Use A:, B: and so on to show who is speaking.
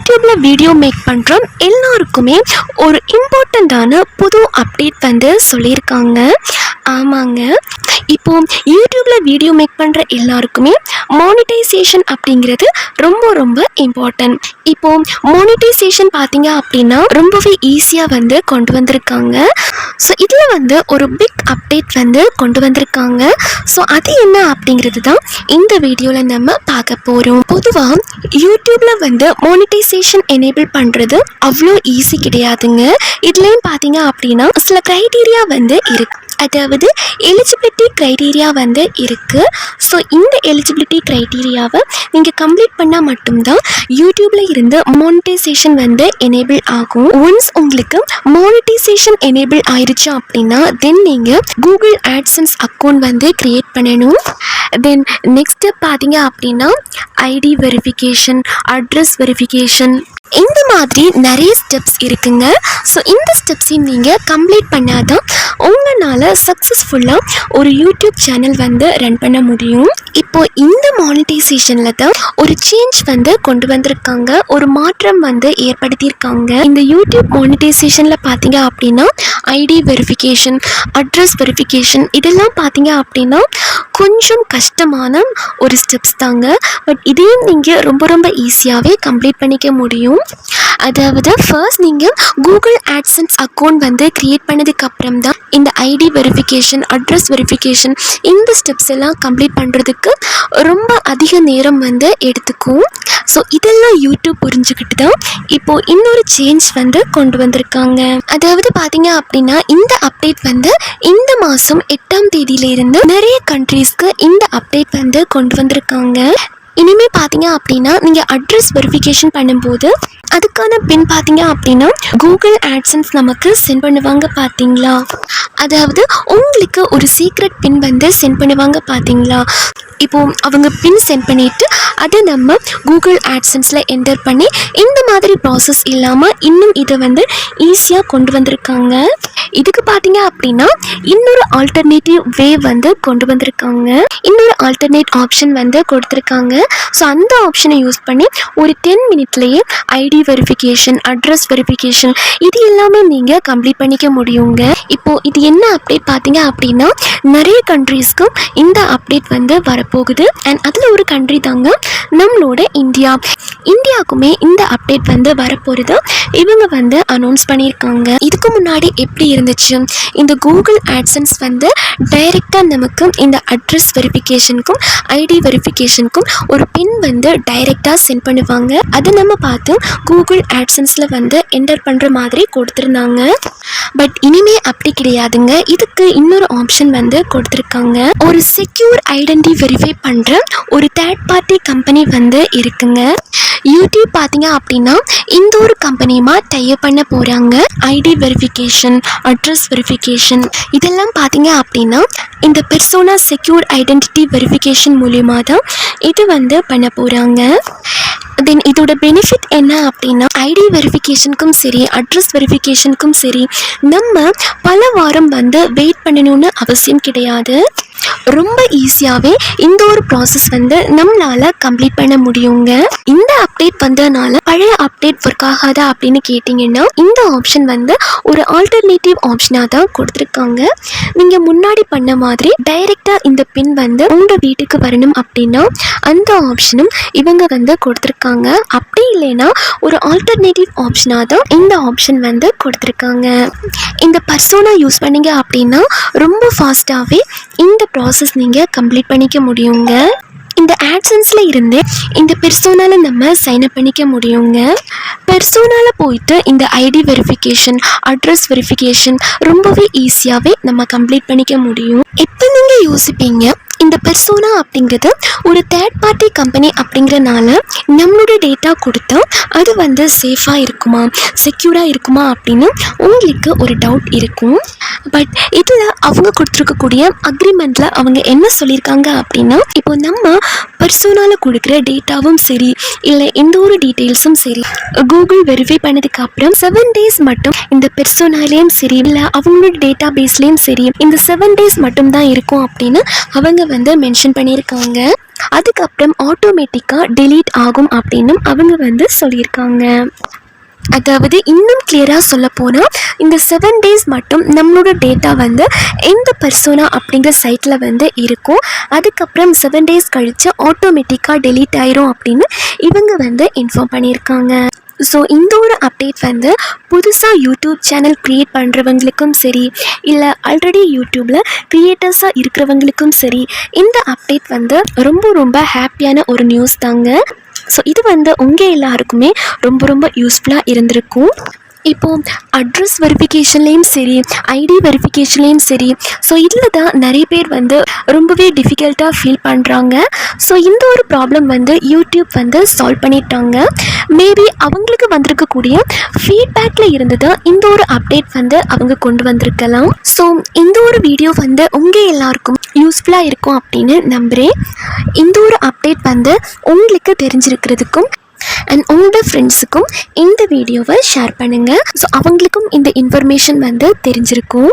A: யூடியூப்ல video make பண்ணுறோம் எல்லாருக்குமே ஒரு இம்பார்ட்டண்ட்டான புது அப்டேட் வந்து சொல்லியிருக்காங்க. ஆமாங்க, இப்போ யூடியூப்ல வீடியோ மேக் பண்ணுற எல்லாருக்குமே மானிட்டைசேஷன் அப்படிங்கிறது ரொம்ப ரொம்ப இம்பார்ட்டன்ட். இப்போ மானிட்டைசேஷன் பார்த்தீங்க அப்படின்னா ரொம்பவே ஈஸியாக வந்து கொண்டு வந்திருக்காங்க. ஸோ இதில் வந்து ஒரு பிக் அப்டேட் வந்து கொண்டு வந்திருக்காங்க. ஸோ அது என்ன அப்படிங்கிறது தான் இந்த வீடியோவில் நம்ம பார்க்க போகிறோம். பொதுவாக யூடியூப்பில் வந்து மானிட்டைசேஷன் எனேபிள் பண்ணுறது அவ்வளோ ஈஸி கிடையாதுங்க. இதுலேயும் பார்த்தீங்க அப்படின்னா சில க்ரைட்டீரியா வந்து இருக்குது, அதாவது எலிஜிபிலிட்டி க்ரைட்டீரியா வந்து இருக்குது. ஸோ இந்த எலிஜிபிலிட்டி க்ரைட்டீரியாவை நீங்கள் கம்ப்ளீட் பண்ணால் மட்டும்தான் யூடியூப்பில் இருந்து மானிட்டைசேஷன் வந்து எனேபிள் ஆகும். ஒன்ஸ் உங்களுக்கு மானிட்டைசேஷன் எனேபிள் ஆயிடுச்சு அப்படின்னா தென் நீங்கள் கூகுள் ஆட்சன்ஸ் அக்கௌண்ட் வந்து க்ரியேட் பண்ணணும். தென் நெக்ஸ்ட் ஸ்டெப் பார்த்தீங்க அப்படின்னா ஐடி வெரிஃபிகேஷன், அட்ரஸ் வெரிஃபிகேஷன், இந்த மாதிரி நிறைய ஸ்டெப்ஸ் இருக்குங்க. ஸோ இந்த ஸ்டெப்ஸையும் நீங்கள் கம்ப்ளீட் பண்ணாதான் உங்களால் சக்ஸஸ்ஃபுல்லாக ஒரு யூடியூப் சேனல் வந்து ரன் பண்ண முடியும். இப்போ இந்த மானிட்டைசேஷனில் தான் ஒரு சேஞ்ச் வந்து கொண்டு வந்திருக்காங்க, ஒரு மாற்றம் வந்து ஏற்படுத்தியிருக்காங்க. இந்த யூடியூப் மானிட்டைசேஷனில் பார்த்தீங்க அப்படின்னா ஐடி வெரிஃபிகேஷன், அட்ரஸ் வெரிஃபிகேஷன் இதெல்லாம் பார்த்தீங்க அப்படின்னா கொஞ்சம் கஷ்டமான ஒரு ஸ்டெப்ஸ் தாங்க. பட் இதையும் நீங்கள் ரொம்ப ரொம்ப ஈஸியாகவே கம்ப்ளீட் பண்ணிக்க முடியும். அதாவது ஃபர்ஸ்ட் நீங்கள் கூகுள் ஆட்சன்ஸ் அக்கௌண்ட் வந்து க்ரியேட் பண்ணதுக்கப்புறம் தான் இந்த ஐடி வெரிஃபிகேஷன், அட்ரஸ் வெரிஃபிகேஷன் இந்த ஸ்டெப்ஸ் எல்லாம் கம்ப்ளீட் பண்ணுறதுக்கு ரொம்ப அதிக நேரம் வந்து எடுத்துக்கும். ஸோ இதெல்லாம் யூடியூப் புரிஞ்சுக்கிட்டு தான் இப்போது இன்னொரு சேஞ்ச் வந்து கொண்டு வந்திருக்காங்க. அதாவது பார்த்தீங்க அப்படின்னா இந்த அப்டேட் வந்து இந்த மாதம் 8ஆம் தேதியிலிருந்து நிறைய கண்ட்ரீஸ்க்கு இந்த அப்டேட் வந்து கொண்டு வந்திருக்காங்க. இனிமேல் பார்த்தீங்க அப்படின்னா நீங்கள் அட்ரஸ் வெரிஃபிகேஷன் பண்ணும்போது அதுக்கான பின் பார்த்தீங்க அப்படின்னா கூகுள் ஆட்சன்ஸ் நமக்கு சென்ட் பண்ணுவாங்க பார்த்தீங்களா, அதாவது உங்களுக்கு ஒரு சீக்ரெட் பின் வந்து சென்ட் பண்ணுவாங்க பார்த்தீங்களா. இப்போது அவங்க பின் சென்ட் பண்ணிவிட்டு அதை நம்ம கூகுள் ஆட்சன்ஸில் என்டர் பண்ணி இந்த மாதிரி ப்ராசஸ் இல்லாமல் இன்னும் இதை வந்து ஈஸியாக கொண்டு வந்திருக்காங்க. இதுக்கு பார்த்தீங்க அப்படின்னா இன்னொரு ஆல்டர்னேட்டிவ் வே வந்து கொண்டு வந்திருக்காங்க, இன்னொரு ஆல்டர்னேட் ஆப்ஷன் வந்து கொடுத்துருக்காங்க. ஸோ அந்த ஆப்ஷனை யூஸ் பண்ணி ஒரு 10 மினிட்லேயே ஐடி வெரிஃபிகேஷன், அட்ரஸ் வெரிஃபிகேஷன் இது எல்லாமே நீங்கள் கம்ப்ளீட் பண்ணிக்க முடியுங்க. இப்போது இது என்ன அப்டேட் பார்த்தீங்க அப்படின்னா நிறைய கண்ட்ரீஸ்க்கும் இந்த அப்டேட் வந்து வரப்போகுது. அண்ட் அதில் ஒரு கண்ட்ரி தாங்க நம்மளோட இந்தியாவுக்குமே இந்த அப்டேட் வந்து வரப்போகிறது இவங்க வந்து அனௌன்ஸ் பண்ணியிருக்காங்க. இதுக்கு முன்னாடி எப்படி இருந்துச்சு, இந்த கூகுள் ஆட்சன்ஸ் வந்து டைரெக்டாக நமக்கு இந்த அட்ரஸ் வெரிஃபிகேஷனுக்கும் ஐடி வெரிஃபிகேஷனுக்கும் ஒரு பின் வந்து டைரெக்டாக சென்ட் பண்ணுவாங்க. அதை நம்ம பார்த்து கூகுள் ஆட்சன்ஸில் வந்து என்டர் பண்ணுற மாதிரி கொடுத்துருந்தாங்க. பட் இனிமே அப்படி கிடையாதுங்க. இதுக்கு இன்னொரு ஆப்ஷன் வந்து கொடுத்துருக்காங்க. ஒரு செக்யூர் ஐடென்டி வெரிஃபை பண்ணுற ஒரு தேர்ட் பார்ட்டி கம்பெனி வந்து இருக்குங்க. யூடியூப் பார்த்தீங்க அப்படின்னா இந்த ஒரு கம்பெனியுமா டைப் பண்ண போகிறாங்க. ஐடி வெரிஃபிகேஷன், அட்ரஸ் வெரிஃபிகேஷன் இதெல்லாம் பார்த்தீங்க அப்படின்னா இந்த பெர்சோனா செக்யூர் ஐடென்டிட்டி வெரிஃபிகேஷன் மூலியமாக தான் இது வந்து பண்ண போகிறாங்க. தென் இதோட பெனிஃபிட் என்ன அப்படின்னா ஐடி வெரிஃபிகேஷனுக்கும் சரி, அட்ரஸ் வெரிஃபிகேஷனுக்கும் சரி நம்ம பல வாரம் வந்து வெயிட் பண்ணணும்னு அவசியம் கிடையாது. ரொம்ப ஈஸியாகவே இந்த ஒரு ப்ராசஸ் வந்து நம்மளால் கம்ப்ளீட் பண்ண முடியுங்க. இந்த அப்டேட் வந்ததுனால பழைய அப்டேட் ஒர்க் ஆகாதா அப்படின்னு கேட்டிங்கன்னா இந்த ஆப்ஷன் வந்து ஒரு ஆல்டர்னேட்டிவ் ஆப்ஷனாக தான் கொடுத்துருக்காங்க. நீங்கள் முன்னாடி பண்ண மாதிரி டைரெக்டாக இந்த பின் வந்து உங்கள் வீட்டுக்கு வரணும் அப்படின்னா அந்த ஆப்ஷனும் இவங்க வந்து கொடுத்துருக்காங்க. அப்படி இல்லைன்னா ஒரு ஆல்டர்னேட்டிவ் ஆப்ஷனாக தான் இந்த ஆப்ஷன் வந்து கொடுத்துருக்காங்க. இந்த பர்சோனா யூஸ் பண்ணீங்க அப்படின்னா ரொம்ப ஃபாஸ்ட்டாகவே இந்த ப்ராசஸ் நீங்கள் கம்ப்ளீட் பண்ணிக்க முடியுங்க. இந்த ஆட்சன்ஸில் இருந்து இந்த பெர்சோனாவில் நம்ம சைன்அப் பண்ணிக்க முடியுங்க. பெர்சோனாவில் போயிட்டு இந்த ஐடி வெரிஃபிகேஷன், அட்ரஸ் வெரிஃபிகேஷன் ரொம்பவே ஈஸியாகவே நம்ம கம்ப்ளீட் பண்ணிக்க முடியும். இப்போ நீங்கள் யோசிப்பீங்க இந்த பெர்சோனா அப்படிங்கிறது ஒரு தேர்ட் பார்ட்டி கம்பெனி அப்படிங்கிறனால நம்மளோட டேட்டா கொடுத்தா அது வந்து சேஃபாக இருக்குமா, செக்யூராக இருக்குமா அப்படின்னு உங்களுக்கு ஒரு டவுட் இருக்கும். பட் இதில் அவங்க கொடுத்துருக்கக்கூடிய அக்ரிமெண்ட்டில் அவங்க என்ன சொல்லியிருக்காங்க அப்படின்னா இப்போ நம்ம பெர்சோனாவில் கொடுக்குற டேட்டாவும் சரி இல்லை எந்த ஒரு டீட்டெயில்ஸும் சரி கூகுள் வெரிஃபை பண்ணதுக்கு அப்புறம் 7 days மட்டும் இந்த பெர்சோனாலேயும் சரி இல்லை அவங்களோட டேட்டா பேஸ்லேயும் சரி இந்த 7 days மட்டும் தான் இருக்கும் அப்படின்னு அவங்க கேப்ஷனில் வந்து மென்ஷன் பண்ணியிருக்காங்க. அதுக்கப்புறம் ஆட்டோமேட்டிக்காக delete ஆகும் அப்படின்னு அவங்க வந்து சொல்லியிருக்காங்க. அதாவது இன்னும் கிளியராக சொல்ல போனால் இந்த 7 days மட்டும் நம்மளோட டேட்டா வந்து எந்த பர்சோனா அப்படிங்கிற சைட்டில் வந்து இருக்கும். அதுக்கப்புறம் 7 days கழித்து ஆட்டோமேட்டிக்காக delete ஆயிரும் அப்படின்னு இவங்க வந்து இன்ஃபார்ம் பண்ணியிருக்காங்க. ஸோ இந்த ஒரு அப்டேட் வந்து புதுசாக யூடியூப் சேனல் க்ரியேட் பண்ணுறவங்களுக்கும் சரி, இல்லை ஆல்ரெடி யூடியூப்பில் க்ரியேட்டர்ஸாக இருக்கிறவங்களுக்கும் சரி, இந்த அப்டேட் வந்து ரொம்ப ரொம்ப ஹாப்பியான ஒரு நியூஸ் தாங்க. ஸோ இது வந்து உங்கள் எல்லாருக்குமே ரொம்ப ரொம்ப யூஸ்ஃபுல்லாக இருந்திருக்கும். இப்போது அட்ரஸ் வெரிஃபிகேஷன்லேயும் சரி, ஐடி வெரிஃபிகேஷன்லேயும் சரி, ஸோ இதில் தான் நிறைய பேர் வந்து ரொம்பவே டிஃபிகல்ட்டாக ஃபீல் பண்ணுறாங்க. ஸோ இந்த ஒரு ப்ராப்ளம் வந்து யூடியூப் வந்து சால்வ் பண்ணிட்டாங்க. மேபி அவங்களுக்கு வந்திருக்கக்கூடிய ஃபீட்பேக்கில் இருந்து தான் இந்த ஒரு அப்டேட் வந்து அவங்க கொண்டு வந்திருக்கலாம். ஸோ இந்த ஒரு வீடியோ வந்து உங்கள் எல்லாருக்கும் யூஸ்ஃபுல்லாக இருக்கும் அப்படின்னு நம்புகிறேன். இந்த ஒரு அப்டேட் வந்து உங்களுக்கு தெரிஞ்சிருக்கிறதுக்கும் அண்ட் உங்களோட ஃப்ரெண்ட்ஸுக்கும் இந்த வீடியோவை ஷேர் பண்ணுங்கள். ஸோ அவங்களுக்கும் இந்த இன்ஃபர்மேஷன் வந்து தெரிஞ்சிருக்கும்.